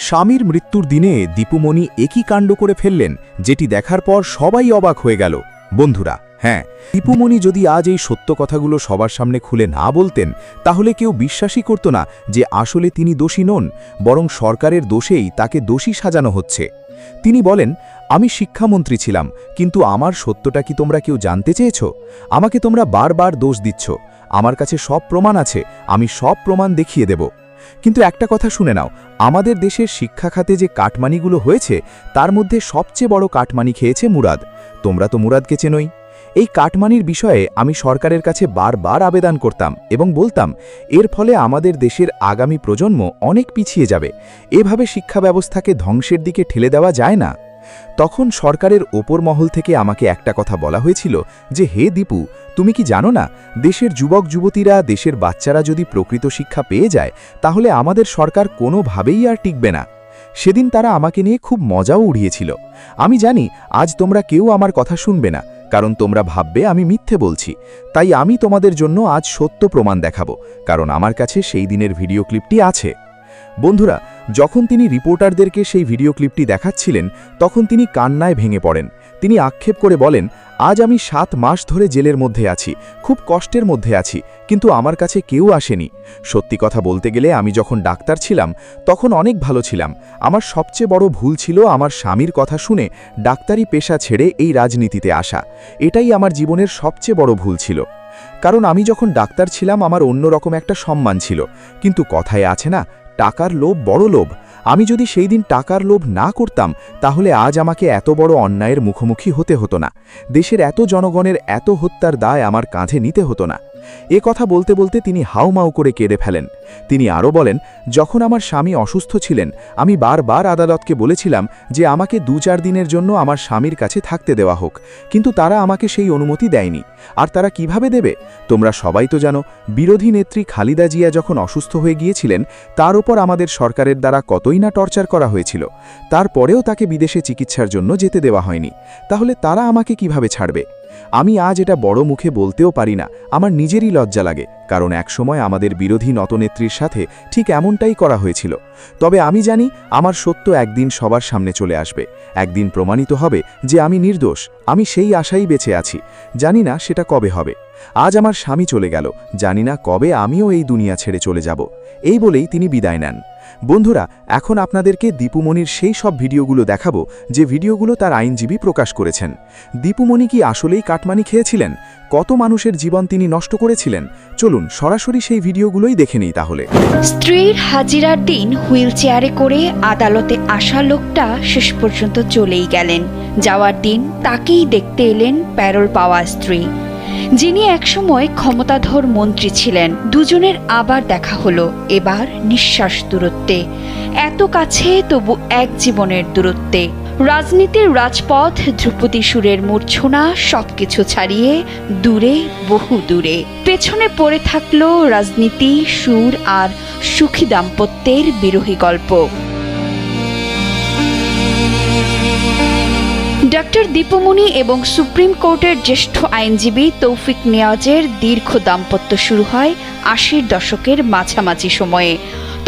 স্বামীর মৃত্যুর দিনে দীপুমণি একই কাণ্ড করে ফেললেন, যেটি দেখার পর সবাই অবাক হয়ে গেল। বন্ধুরা, হ্যাঁ, দীপুমণি যদি আজ এই সত্য কথাগুলো সবার সামনে খুলে না বলতেন, তাহলে কেউ বিশ্বাসই করত না যে আসলে তিনি দোষী নন, বরং সরকারের দোষেই তাকে দোষী সাজানো হচ্ছে। তিনি বলেন, আমি শিক্ষামন্ত্রী ছিলাম, কিন্তু আমার সত্যটা কি তোমরা কেউ জানতে চেয়েছ? আমাকে তোমরা বারবার দোষ দিচ্ছ। আমার কাছে সব প্রমাণ আছে, আমি সব প্রমাণ দেখিয়ে দেব। কিন্তু একটা কথা শুনে নাও, আমাদের দেশের শিক্ষা খাতে যে কাটমানিগুলো হয়েছে, তার মধ্যে সবচেয়ে বড় কাটমানি খেয়েছে মুরাদ। তোমরা তো মুরাদকে চেনোই। এই কাটমানির বিষয়ে আমি সরকারের কাছে বারবার আবেদন করতাম এবং বলতাম, এর ফলে আমাদের দেশের আগামী প্রজন্ম অনেক পিছিয়ে যাবে। এভাবে শিক্ষা ব্যবস্থাকে ধ্বংসের দিকে ঠেলে দেওয়া যায় না। তখন সরকারের ওপর মহল থেকে আমাকে একটা কথা বলা হয়েছিল যে, হে দীপু, তুমি কি জানো না, দেশের যুবক যুবতীরা, দেশের বাচ্চারা যদি প্রকৃত শিক্ষা পেয়ে যায়, তাহলে আমাদের সরকার কোনোভাবেই আর টিকবে না। সেদিন তারা আমাকে নিয়ে খুব মজাও উড়িয়েছিল। আমি জানি আজ তোমরা কেউ আমার কথা শুনবে না, কারণ তোমরা ভাববে আমি মিথ্যে বলছি। তাই আমি তোমাদের জন্য আজ সত্য প্রমাণ দেখাবো, কারণ আমার কাছে সেই দিনের ভিডিও ক্লিপটি আছে। বন্ধুরা, যখন তিনি রিপোর্টারদেরকে সেই ভিডিও ক্লিপটি দেখাচ্ছিলেন, তখন তিনি কান্নায় ভেঙে পড়েন। তিনি আক্ষেপ করে বলেন, আজ আমি 7 মাস ধরে জেলের মধ্যে আছি, খুব কষ্টের মধ্যে আছি, কিন্তু আমার কাছে কেউ আসেনি। সত্যি কথা বলতে গেলে আমি যখন ডাক্তার ছিলাম, তখন অনেক ভালো ছিলাম। আমার সবচেয়ে বড় ভুল ছিল আমার স্বামীর কথা শুনে ডাক্তারি পেশা ছেড়ে এই রাজনীতিতে আসা। এটাই আমার জীবনের সবচেয়ে বড় ভুল ছিল। কারণ আমি যখন ডাক্তার ছিলাম, আমার অন্যরকম একটা সম্মান ছিল। কিন্তু কথায় আছে না, টাকার লোভ বড় লোভ। আমি যদি সেই দিন টাকার লোভ না করতাম, তাহলে আজ আমাকে এত বড় অন্যায়ের মুখোমুখি হতে হতো না। দেশের এত জনগণের এত হত্যার দায় আমার কাঁধে নিতে হতো না। এ কথা বলতে বলতে তিনি হাউমাউ করে কেঁদে ফেলেন। তিনি আরও বলেন, যখন আমার স্বামী অসুস্থ ছিলেন, আমি বারবার আদালতকে বলেছিলাম যে আমাকে 2-4 দিনের জন্য আমার স্বামীর কাছে থাকতে দেওয়া হোক, কিন্তু তারা আমাকে সেই অনুমতি দেয়নি। আর তারা কিভাবে দেবে? তোমরা সবাই তো জানো, বিরোধী নেত্রী খালেদা জিয়া যখন অসুস্থ হয়ে গিয়েছিলেন, তার উপর আমাদের সরকারের দ্বারা কতই না টর্চার করা হয়েছিল। তারপরেও তাকে বিদেশে চিকিৎসার জন্য যেতে দেওয়া হয়নি। তাহলে তারা আমাকে কিভাবে ছাড়বে? আমি আজ এটা বড় মুখে বলতেও পারি না, আমার নিজেরই লজ্জা লাগে, কারণ একসময় আমাদের বিরোধী নতনেত্রীর সাথে ঠিক এমনটাই করা হয়েছিল। তবে আমি জানি আমার সত্য একদিন সবার সামনে চলে আসবে। একদিন প্রমাণিত হবে যে আমি নির্দোষ। আমি সেই আশাই বেঁচে আছি। জানি না সেটা কবে হবে। আজ আমার স্বামী চলে গেল, জানি না কবে আমিও এই দুনিয়া ছেড়ে চলে যাব। এই বলেই তিনি বিদায় নেন। বন্ধুরা, এখন আপনাদেরকে দীপুমণির সেই সব ভিডিওগুলো দেখাবো যে ভিডিওগুলো তার আইনজীবী প্রকাশ করেছেন। দীপুমণি কি আসলেই কাটমানি খেয়েছিলেন? কত মানুষের জীবন তিনি নষ্ট করেছিলেন? চলুন সরাসরি সেই ভিডিওগুলোই দেখে নিই তাহলে। স্ত্রীর হাজিরার দিন হুইল চেয়ারে করে আদালতে আসা লোকটা শেষ পর্যন্ত চলেই গেলেন। যাওয়ার দিন তাকেই দেখতে এলেন প্যারোল পাওয়া স্ত্রী, যিনি একসময় ক্ষমতাধর মন্ত্রী ছিলেন। দুজনের আবার দেখা হলো, এবার নিঃশ্বাস দূরত্বে, এত কাছে তবু এক জীবনের দূরত্বে। রাজনীতির রাজপথ ধ্রুপদী সুরের মূর্ছনা, সবকিছু ছাড়িয়ে দূরে, বহু দূরে। পেছনে পড়ে থাকলো রাজনীতি, সুর আর সুখী দাম্পত্যের বিরোহী গল্প। ডক্টর দীপুমণি এবং সুপ্রিম কোর্টের জ্যেষ্ঠ আইনজীবী তৌফিক নেওয়াজের দীর্ঘ দাম্পত্য শুরু হয় 80-র দশকের মাঝামাঝি সময়ে।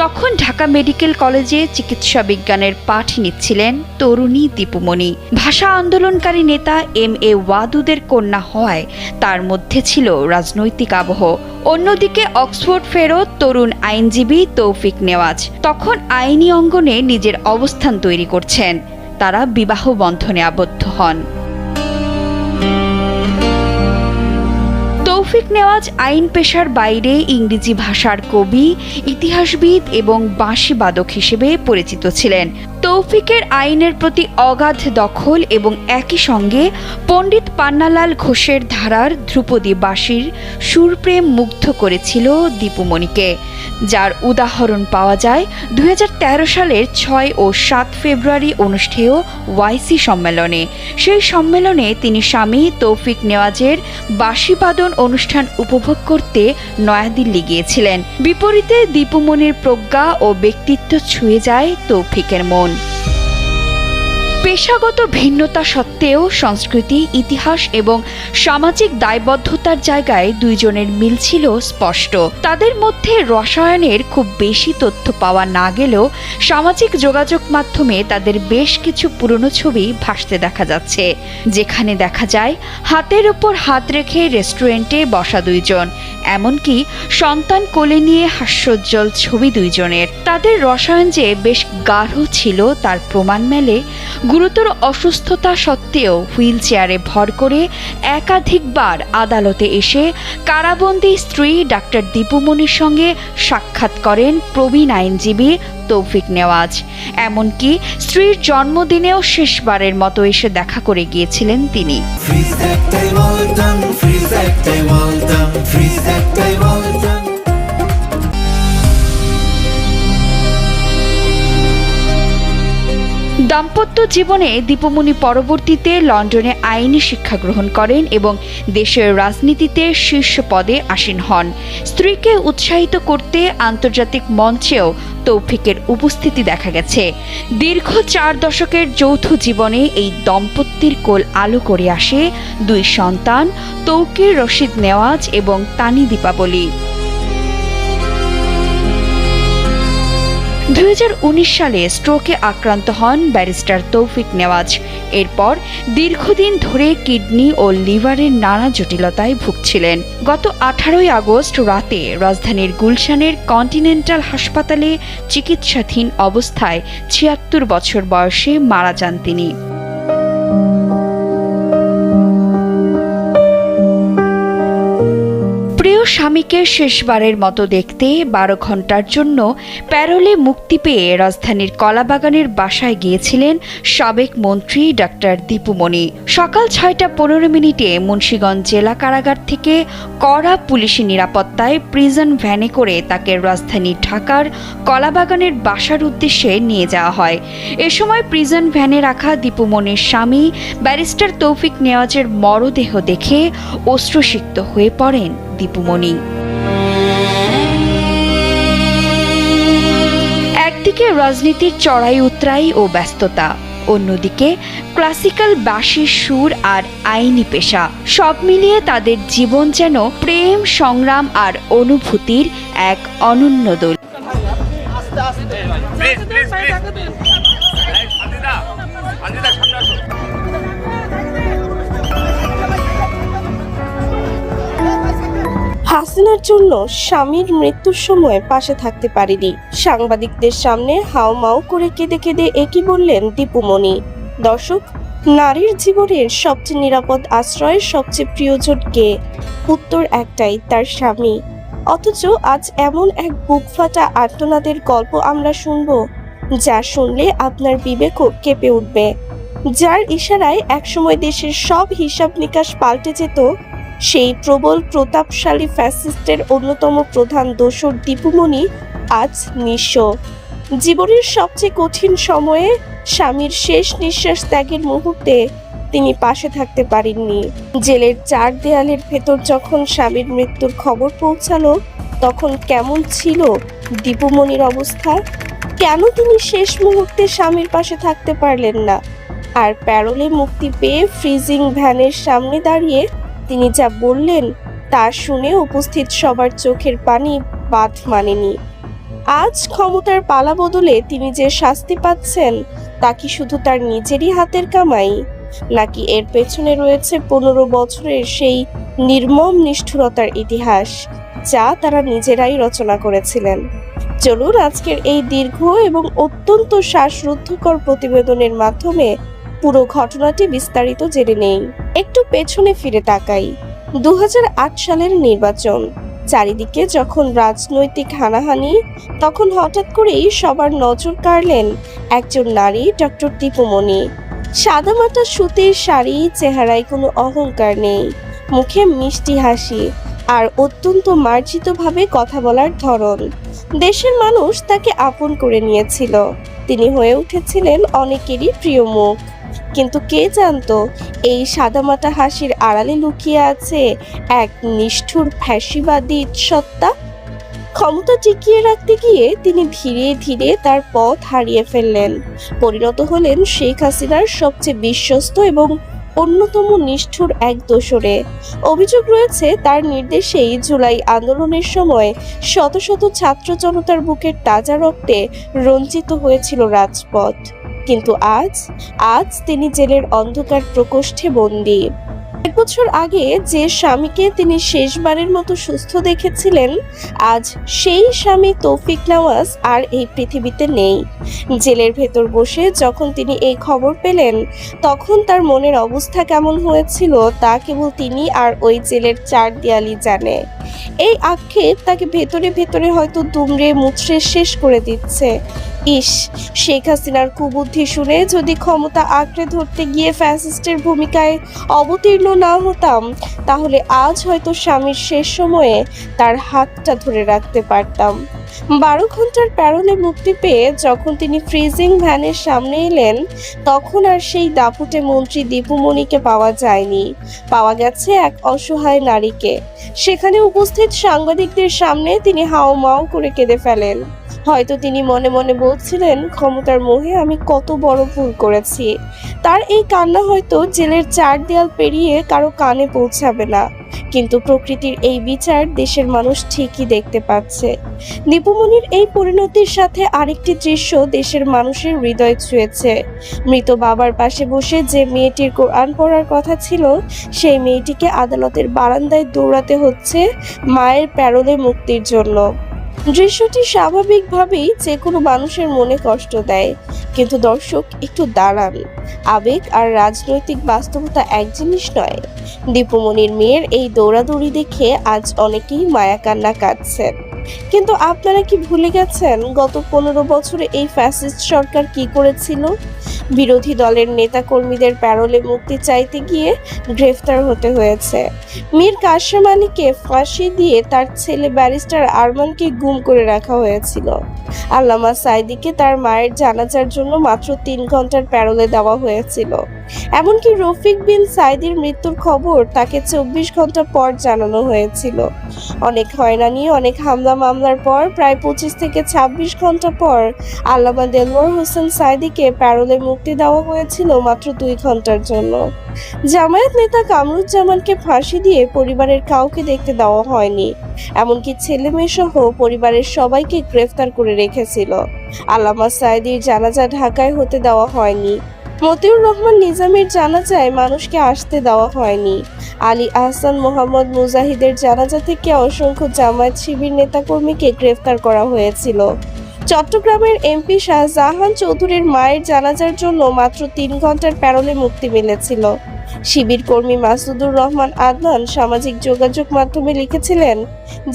তখন ঢাকা মেডিকেল কলেজে চিকিৎসা বিজ্ঞানের পাঠ নিচ্ছিলেন তরুণী দীপুমণি। ভাষা আন্দোলনকারী নেতা MA ওয়াদুদের কন্যা হওয়ায় তার মধ্যে ছিল রাজনৈতিক আবহ। অন্যদিকে অক্সফোর্ড ফেরত তরুণ আইনজীবী তৌফিক নেওয়াজ তখন আইনি অঙ্গনে নিজের অবস্থান তৈরি করছেন। তারা বিবাহ বন্ধনে আবদ্ধ হন। তৌফিক নেওয়াজ আইন পেশার বাইরে ইংরেজি ভাষার কবি, ইতিহাসবিদ এবং বাঁশিবাদক হিসেবে পরিচিত ছিলেন। তৌফিকের আইনের প্রতি অগাধ দখল এবং একই সঙ্গে পণ্ডিত পান্নালাল ঘোষের ধারার ধ্রুপদী বাঁশির সুরপ্রেম মুগ্ধ করেছিল দীপুমণিকে, যার উদাহরণ পাওয়া যায় 2013 সালের 6 ও 7 ফেব্রুয়ারি অনুষ্ঠেয় YC সম্মেলনে। সেই সম্মেলনে তিনি স্বামী তৌফিক নেওয়াজের বাঁশিবাদন অনুষ্ঠান উপভোগ করতে নয়াদিল্লি গিয়েছিলেন। বিপরীতে দীপুমণির প্রজ্ঞা ও ব্যক্তিত্ব ছুঁয়ে যায় তৌফিকের মন। পেশাগত ভিন্নতা সত্ত্বেও সংস্কৃতি, ইতিহাস এবং সামাজিক দায়বদ্ধতার জায়গায় দুইজনের মিল ছিল স্পষ্ট। তাদের মধ্যে রসায়নের খুব বেশি তথ্য পাওয়া না গেলেও সামাজিক যোগাযোগ মাধ্যমে তাদের বেশ কিছু পুরনো ছবি ভাসতে দেখা যাচ্ছে, যেখানে দেখা যায় হাতের উপর হাত রেখে রেস্টুরেন্টে বসা দুইজন, এমনকি সন্তান কোলে নিয়ে হাস্যোজ্জ্বল ছবি দুইজনের। তাদের রসায়ন যে বেশ গাঢ় ছিল তার প্রমাণ মেলে গুরুতর অসুস্থতা সত্ত্বেও হুইল চেয়ারে ভর করে একাধিকবার আদালতে এসে কারাবন্দী স্ত্রী ডাক্তার দীপুমণির সঙ্গে সাক্ষাৎ করেন প্রবীণ আইনজীবী তৌফিক নেওয়াজ। এমনকি স্ত্রীর জন্মদিনেও শেষবারের মতো এসে দেখা করে গিয়েছিলেন তিনি। দাম্পত্য জীবনে দীপুমণি পরবর্তীতে লন্ডনে আইনি শিক্ষা গ্রহণ করেন এবং দেশের রাজনীতিতে শীর্ষ পদে আসীন হন। স্ত্রীকে উৎসাহিত করতে আন্তর্জাতিক মঞ্চেও তৌফিকের উপস্থিতি দেখা গেছে। দীর্ঘ 4 দশকের যৌথ জীবনে এই দম্পতির কোল আলো করে আসে 2 সন্তান, তৌকির রশিদ নেওয়াজ এবং তানি দীপাবলি। 2019 সালে স্ট্রোকে আক্রান্ত হন ব্যারিস্টার তৌফিক নেওয়াজ। এরপর দীর্ঘদিন ধরে কিডনি ও লিভারের নানা জটিলতায় ভুগছিলেন। গত 18 আগস্ট রাতে রাজধানীর গুলশানের কন্টিনেন্টাল হাসপাতালে চিকিৎসাধীন অবস্থায় 76 বছর বয়সে মারা যান তিনি। প্রিয় স্বামীকে শেষবারের মতো দেখতে 12 ঘন্টার জন্য প্যারোলে মুক্তি পেয়ে রাজধানীর কলাবাগানের বাসায় গিয়েছিলেন সাবেক মন্ত্রী ডাক্তার দীপুমণি। সকাল 6:15 মুন্সিগঞ্জ জেলা কারাগার থেকে কড়া পুলিশি নিরাপত্তায় প্রিজন ভ্যানে করে তাকে রাজধানী ঢাকার কলাবাগানের বাসার উদ্দেশ্যে নিয়ে যাওয়া হয়। এ সময় প্রিজন ভ্যানে রাখা দীপুমণির স্বামী ব্যারিস্টার তৌফিক নেওয়াজের মরদেহ দেখে অশ্রুসিক্ত হয়ে পড়েন দীপুমণি। একদিকে রাজনীতির চড়াই উতরাই ও ব্যস্ততা, অন্যদিকে ক্লাসিক্যাল বাঁশির সুর আর আইনি পেশা, সব মিলিয়ে তাদের জীবন যেন প্রেম, সংগ্রাম আর অনুভূতির এক অনন্য দোল। হাসিনার জন্য স্বামীর মৃত্যুর সময় পাশে থাকতে পারিনি। সাংবাদিকদের সামনে হাউমাউ করে কেঁদে কেঁদে একই বললেন দীপুমণি। দর্শক, নারীর জীবনের সবচেয়ে নিরাপদ আশ্রয়, সবচেয়ে প্রিয়জন কে? উত্তর একটাই, তার স্বামী। অথচ আজ এমন এক বুক ফাটা আর্তনাদের গল্প আমরা শুনবো, যা শুনলে আপনার বিবেকও কেঁপে উঠবে। যার ইশারায় একসময় দেশের সব হিসাব নিকাশ পাল্টে যেত, সেই প্রবল প্রতাপশালী ফ্যাসিস্টের অন্যতম প্রধান দোসর দীপুমণি আজ নিঃস্ব। জীবনের সবচেয়ে কঠিন সময়ে স্বামীর শেষ নিঃশ্বাস ত্যাগের মুহূর্তে তিনি পাশে থাকতে পারেননি। জেলের 4 দেয়ালের ভেতর যখন স্বামীর মৃত্যুর খবর পৌঁছালো, তখন কেমন ছিল দীপুমণির অবস্থা? কেন তিনি শেষ মুহূর্তে স্বামীর পাশে থাকতে পারলেন না? আর প্যারোলে মুক্তি পেয়ে ফ্রিজিং ভ্যানের সামনে দাঁড়িয়ে তিনি যা বললেন তা শুনে উপস্থিত সবার চোখের পানি বাঁধ মানেনি। আজ ক্ষমতার পালা বদলে তিনি যে শাস্তি পাচ্ছেন, তা কি শুধু তার নিজেরই হাতের কামাই, নাকি এর পেছনে রয়েছে 15 বছরের সেই নির্মম নিষ্ঠুরতার ইতিহাস, যা তারা নিজেরাই রচনা করেছিলেন? চলুন আজকের এই দীর্ঘ এবং অত্যন্ত শ্বাসরুদ্ধকর প্রতিবেদনের মাধ্যমে পুরো ঘটনাটি বিস্তারিত জেনে নেই। একটু পেছনে ফিরে তাকাই। 2008 সালের নির্বাচন। চারিদিকে যখন রাজনৈতিক হানাহানি, তখন হঠাৎ করেই সবার নজর কাড়লেন একজন নারী, ডক্টর দীপুমণি। সাদামাটা সুতির শাড়ি, চেহারায় কোনো অহংকার নেই, মুখে মিষ্টি হাসি আর অত্যন্ত মার্জিতভাবে কথা বলার ধরন। দেশের মানুষ তাকে আপন করে নিয়েছিল। তিনি হয়ে উঠেছিলেন অনেকেরই প্রিয় মুখ। কিন্তু কে জানতো এই সাদামাটা হাসির আড়ালে লুকিয়ে আছে এক নিষ্ঠুর ফ্যাসিবাদী সত্তা? ক্ষমতা টিকিয়ে রাখতে গিয়ে তিনি ধীরে ধীরে তার পথ হারিয়ে ফেললেন, পরিণত হলেন শেখ হাসিনার সবচেয়ে বিশ্বস্ত এবং অন্যতম নিষ্ঠুর এক দোসরে। অভিযোগ রয়েছে তার নির্দেশেই জুলাই আন্দোলনের সময় শত শত ছাত্র জনতার বুকের তাজা রক্তে রঞ্জিত হয়েছিল রাজপথ। কিন্তু আজ তিনি জেলের অন্ধকার প্রকোষ্ঠে বন্দী। 1 বছর আগে যে স্বামীকে তিনি শেষবারের মতো সুস্থ দেখেছিলেন, আজ সেই স্বামী তৌফিক নওয়াজ আর এই পৃথিবীতে নেই। জেলের ভেতর বসে যখন তিনি এই খবর পেলেন, তখন তার মনের অবস্থা কেমন হয়েছিল তা কেবল তিনি আর ওই জেলের 4 দেয়ালই জানে। এই আক্ষেপ তাকে ভেতরে ভেতরে হয়তো দুমড়ে মুচড়ে শেষ করে দিচ্ছে। ইস, শেখ হাসিনার কুবুদ্ধি শুনে যদি ক্ষমতা আঁকড়ে ধরতে গিয়ে ফ্যাসিস্টের ভূমিকায় অবতীর্ণ না হতাম, তাহলে আজ হয়তো স্বামীর শেষ সময়ে তার হাতটা ধরে রাখতে পারতাম। 12 ঘন্টার প্যারোলে মুক্তি পেয়ে যখন তিনি ফ্রিজিং ভ্যানের সামনে এলেন, তখন আর সেই দাপুটে মন্ত্রী দীপুমণিকে পাওয়া যায়নি। পাওয়া গেছে এক অসহায় নারীকে। সেখানে উপস্থিত সাংবাদিকদের সামনে তিনি হাউমাউ করে কেঁদে ফেলেন। হয়তো তিনি মনে মনে বলছিলেন, ক্ষমতার মোহে আমি কত বড় ভুল করেছি। তার এই কান্না হয়তো জেলের 4 দেয়াল পেরিয়ে কারো কানে পৌঁছাবে না, কিন্তু প্রকৃতির এই বিচার দেশের মানুষ ঠিকই দেখতে পাচ্ছে। দীপুমণির এই পরিণতির সাথে আরেকটি দৃশ্য দেশের মানুষের হৃদয় ছুঁয়েছে। মৃত বাবার পাশে বসে যে মেয়েটির কোরআন পড়ার কথা ছিল, সেই মেয়েটিকে আদালতের বারান্দায় দৌড়াতে হচ্ছে মায়ের প্যারোলে মুক্তির জন্য। দৃশ্যটি স্বাভাবিকভাবেই যে কোনো মানুষের মনে কষ্ট দেয়, কিন্তু দর্শক একটু দাঁড়ান, আবেগ আর রাজনৈতিক বাস্তবতা এক জিনিস নয়। দীপুমণির মেয়ের এই দৌড়াদৌড়ি দেখে আজ অনেকেই মায়া কান্না কাঁদছেন। কিন্তু আপনারা কি ভুলে গেছেন গত 15 বছরে এই ফ্যাসিস্ট সরকার কি করেছিল? বিরোধী দলের নেতাকর্মীদের প্যারোলে মুক্তি চাইতে গিয়ে গ্রেফতার হতে হয়েছে। মীর কাসেম আলীকে ফাঁসি দিয়ে তার ছেলে ব্যারিস্টার আরমানকে গুম করে রাখা হয়েছিল। আল্লামা সাইদিকে তার মায়ের জানাজার জন্য মাত্র 3 ঘন্টার প্যারোলে দেওয়া হয়েছিল। এমনকি রফিক বিন সাইদির মৃত্যুর খবর তাকে 24 ঘন্টা পর জানানো হয়েছিল। অনেক হয়রানি, অনেক হামলা মামলার পর প্রায় 25 থেকে 26 ঘন্টা পর আল্লামা দেলওয়ার হোসেন সাইদিকে প্যারোলে মুক্তি দেওয়া হয়েছিল মাত্র 2 ঘন্টার জন্য। জামায়াত নেতা কামরুজ্জামানকে ফাঁসি দিয়ে পরিবারের কাউকে দেখতে দেওয়া হয়নি, এমনকি ছেলে মেয়ে সহ পরিবারের সবাইকে গ্রেফতার করে রেখেছিল। আল্লামা সাইদির জানাজা ঢাকায় হতে দেওয়া হয়নি। মতিউর রহমান নিজামীর জানাজায় মানুষকে আসতে দেওয়া হয়নি। আলী আহসান মোহাম্মদ মুজাহিদের জানাজা থেকে অসংখ্য জামায়াত শিবির নেতাকর্মীকে গ্রেফতার করা হয়েছিল। চট্টগ্রামের এমপি শাহজাহান চৌধুরীর মায়ের জানাজার জন্য মাত্র 3 ঘন্টার প্যারোলে মুক্তি মিলেছিল। শিবির কর্মী মাসুদুর রহমান আদনান সামাজিক যোগাযোগ মাধ্যমে লিখেছিলেন,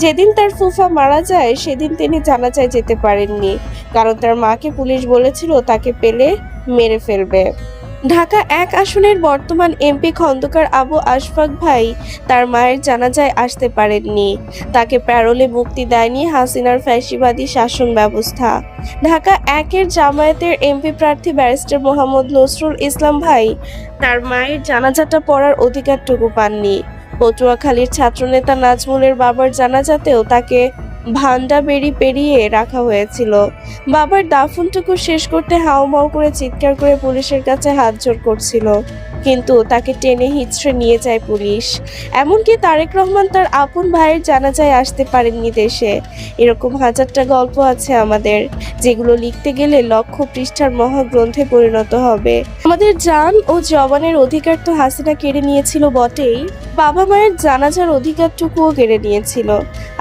যেদিন তার ফুফা মারা যায় সেদিন তিনি জানাজায় যেতে পারেননি, কারণ তার মাকে পুলিশ বলেছিল তাকে পেলে মেরে ফেলবে। ঢাকা 1 আসনের বর্তমান এমপি খন্দকার আবু আশফাক ভাই তার মায়ের জানাজায় আসতে পারেননি। তাকে প্যারোলে মুক্তি দেয়নি হাসিনার ফ্যাসিবাদী শাসন ব্যবস্থা। ঢাকা 1-এর জামায়াতের এমপি প্রার্থী ব্যারিস্টার মোহাম্মদ নজরুল ইসলাম ভাই তার মায়ের জানাজাটা পড়ার অধিকারটুকু পাননি। পটুয়াখালীর ছাত্রনেতা নাজমুলের বাবার জানাজাতেও তাকে ভান্ডা বেরি পেরিয়ে রাখা হয়েছিল। বাবার দাফনটুকু শেষ করতে হাউমাউ করে চিৎকার করে পুলিশের কাছে হাত জোড় করছিল, কিন্তু তাকে টেনে হিচড়ে নিয়ে যায় পুলিশ। এমনকি তারেক রহমান তার আপন ভাইয়ের জানাজায় আসতে পারেননি দেশে। এরকম হাজারটা গল্প আছে আমাদের, যেগুলো লিখতে গেলে লক্ষ পৃষ্ঠার মহাগ্রন্থে পরিণত হবে। আমাদের জান ও জবানের অধিকার তো হাসিনা কেড়ে নিয়েছিল বটেই, বাবা মায়ের জানাজার অধিকারটুকুও কেড়ে নিয়েছিল।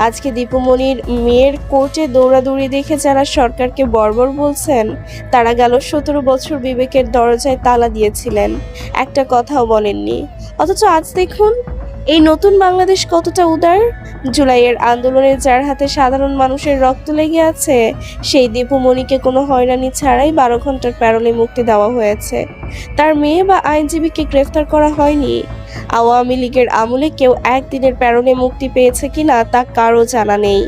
আজকে দীপুমণির মেয়ের কোর্টে দৌড়াদৌড়ি দেখে যারা সরকারকে বর্বর বলছেন, তারা গেল 17 বছর বিবেকের দরজায় তালা দিয়েছিলেন, একটা কথাও বলেননি। অথচ আজ দেখুন এই নতুন বাংলাদেশ কতটা উদার। জুলাইয়ের আন্দোলনে যার হাতে সাধারণ মানুষের রক্ত লেগে আছে, সেই দীপুমণিকে কোনো হয়রানি ছাড়াই 12 ঘন্টার প্যারোলে মুক্তি দেওয়া হয়েছে। তার মেয়ে বা আইনজীবীকে গ্রেফতার করা হয়নি। আওয়ামী লীগের আমলে কেউ একদিনের প্যারোলে মুক্তি পেয়েছে কিনা তা কারো জানা নেই।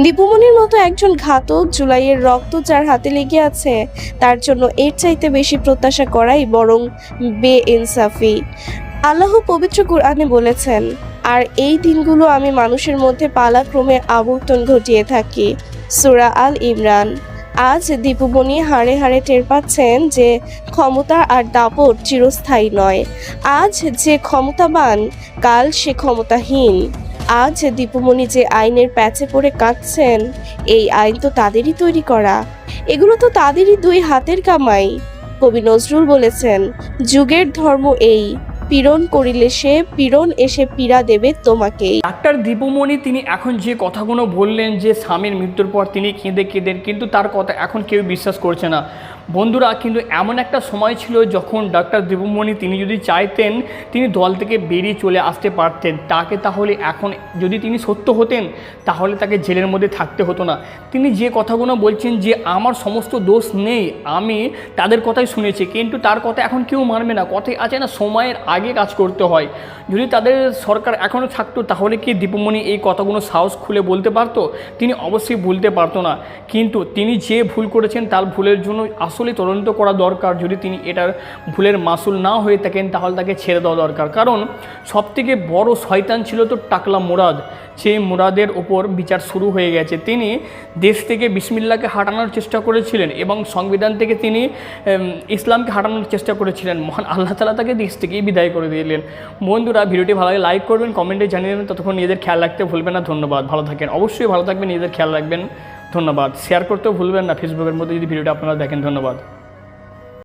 দীপুমণির মতো একজন ঘাতক, জুলাইয়ের রক্ত যার হাতে লেগে আছে, তার জন্য এর চাইতে বেশি প্রত্যাশা করাই বরং বেইনসাফি। আল্লাহ পবিত্র কুরআনে বলেছেন, আর এই দিনগুলো আমি মানুষের মধ্যে পালাক্রমে আবর্তন ঘটিয়ে থাকি। সূরা আল ইমরান। আজ দীপুমণি হাড়ে হাড়ে টের পাচ্ছেন যে ক্ষমতা আর দাপট চিরস্থায়ী নয়। আজ যে ক্ষমতাবান, কাল সে ক্ষমতাহীন। আজ দীপুমণি যে আইনের প্যাচে পড়ে কাঁদছেন, এই আইন তো তাদেরই তৈরি করা, এগুলো তো তাদেরই দুই হাতের কামাই। কবি নজরুল বলেছেন, যুগের ধর্ম এই, পীড়ন করিলে সে পীড়ন এসে পীড়া দেবে তোমাকেই। ডাক্তার দীপুমণি তিনি এখন যে কথাগুলো বললেন যে স্বামীর মৃত্যুর পর তিনি কেঁদে কেঁদেন, কিন্তু তার কথা এখন কেউ বিশ্বাস করছে না। বন্ধুরা, কিন্তু এমন একটা সময় ছিল যখন ডাক্তার দীপুমণি তিনি যদি চাইতেন তিনি দল থেকে বেরিয়ে চলে আসতে পারতেন। তাহলে এখন যদি তিনি সত্য হতেন তাহলে তাকে জেলের মধ্যে থাকতে হতো না। তিনি যে কথাগুলো বলছেন যে আমার সমস্ত দোষ নেই, আমি তাদের কথাই শুনেছি, কিন্তু তার কথা এখন কেউ মানবে না। কথাই আছে না, সময়ের আগে কাজ করতে হয়। যদি তাদের সরকার এখনও থাকতো তাহলে কি দীপুমণি এই কথাগুলো সাহস খুলে বলতে পারতো? তিনি অবশ্যই বলতে পারতো না। কিন্তু তিনি যে ভুল করেছেন তার ভুলের জন্য আসলে তদন্ত করা দরকার। যদি তিনি এটার ভুলের মাসুল না হয়ে থাকেন তাহলে তাকে ছেড়ে দেওয়া দরকার। কারণ সবথেকে বড় শয়তান ছিল তো টাকলা মুরাদ। সেই মুরাদের ওপর বিচার শুরু হয়ে গেছে। তিনি দেশ থেকে বিসমিল্লাহকে হাঁটানোর চেষ্টা করেছিলেন এবং সংবিধান থেকে তিনি ইসলামকে হাঁটানোর চেষ্টা করেছিলেন। মহান আল্লাহ তাআলা তাকে দেশ থেকেই বিদায় করে দিলেন। বন্ধুরা, ভিডিওটি ভালো লাগে লাইক করবেন, কমেন্টে জানিয়ে দেবেন। ততক্ষণ নিজেদের খেয়াল রাখতে ভুলবেন না। ধন্যবাদ। ভালো থাকেন, অবশ্যই ভালো থাকবেন, নিজেদের খেয়াল রাখবেন। ধন্যবাদ। শেয়ার করতেও ভুলবেন না ফেসবুকের মধ্যে যদি ভিডিওটা আপনারা দেখেন। ধন্যবাদ।